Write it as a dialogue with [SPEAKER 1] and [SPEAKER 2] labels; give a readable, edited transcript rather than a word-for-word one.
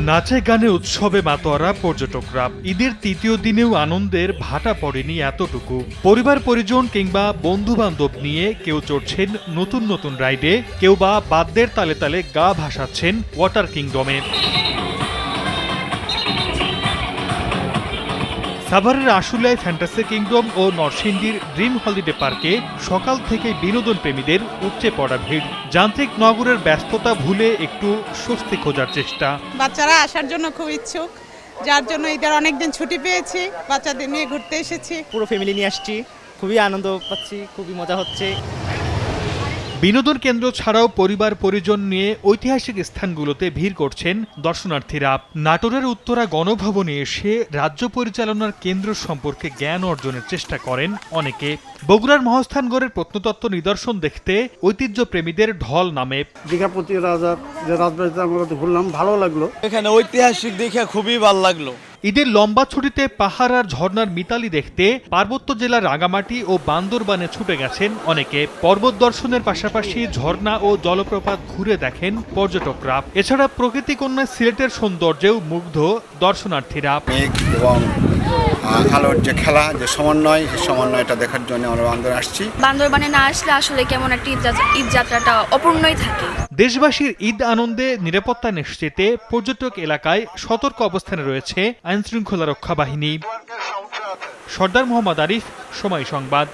[SPEAKER 1] নাচে গানে উৎসবে মাতোয়ারা পর্যটকরা। ঈদের তৃতীয় দিনেও আনন্দের ভাটা পড়েনি এতটুকু। পরিবার পরিজন কিংবা বন্ধু বান্ধব নিয়ে কেউ চড়ছেন নতুন নতুন রাইডে, কেউ বা বাদ্যের তালে তালে গা ভাসাচ্ছেন ওয়াটার কিংডমে। সাভারের আশুলিয়ায় ফ্যান্টাসি কিংডম ও নরসিংদীর ড্রিম হলিডে পার্কে সকাল থেকে বিনোদন প্রেমীদের উপচে পড়া ভিড়। যান্ত্রিক নগরের ব্যস্ততা ভুলে একটু স্বস্তি খোঁজার চেষ্টা।
[SPEAKER 2] বাচ্চারা আসার জন্য খুব ইচ্ছুক, যার জন্য ঈদের অনেকদিন ছুটি পেয়েছি, বাচ্চাদের নিয়ে ঘুরতে এসেছি।
[SPEAKER 3] পুরো ফ্যামিলি নিয়ে আসছি, খুবই আনন্দ পাচ্ছি, খুবই মজা হচ্ছে।
[SPEAKER 1] বিনোদন কেন্দ্র ছাড়াও পরিবার পরিজন নিয়ে ঐতিহাসিক স্থানগুলোতে ভিড় করছেন দর্শনার্থীরা। নাটোরের উত্তরা গণভবনে এসে রাজ্য পরিচালনার কেন্দ্র সম্পর্কে জ্ঞান অর্জনের চেষ্টা করেন অনেকে। বগুড়ার মহাস্থানগড়ের প্রত্নতত্ত্ব নিদর্শন দেখতে ঐতিহ্য প্রেমীদের ঢল নামে।
[SPEAKER 4] দীঘাপতি রাজার যে রাজবাড়িতে আমরা ঘুরলাম, ভালো লাগলো।
[SPEAKER 5] এখানে ঐতিহাসিক দেখে খুবই ভালো লাগলো।
[SPEAKER 1] ঈদের লম্বা ছুটিতে পাহাড় আর ঝর্ণার মিতালি দেখতে পার্বত্য জেলার রাঙামাটি ও বান্দরবানে ছুটে গেছেন অনেকে। পর্বত দর্শনের পাশাপাশি ঝর্ণা ও জলপ্রপাত ঘুরে দেখেন পর্যটকরা। এছাড়া প্রকৃতি কন্যায় সিলেটের সৌন্দর্যেও মুগ্ধ দর্শনার্থীরা।
[SPEAKER 6] মেঘ এবং আলোর যে খেলা, যে সমন্বয়, সেই সমন্বয়টা দেখার জন্য আমরা বান্দর আসছি।
[SPEAKER 7] বান্দরবানে না আসলে আসলে কেমন একটা ঈদ যাত্রাটা অপূর্ণই থাকে।
[SPEAKER 1] দেশবাসীর ঈদ আনন্দে নিরাপত্তা নিশ্চিতে পর্যটক এলাকায় সতর্ক অবস্থানে রয়েছে আইনশৃঙ্খলা রক্ষা বাহিনী। সর্দার মোহাম্মদ আরিফ, সময় সংবাদ।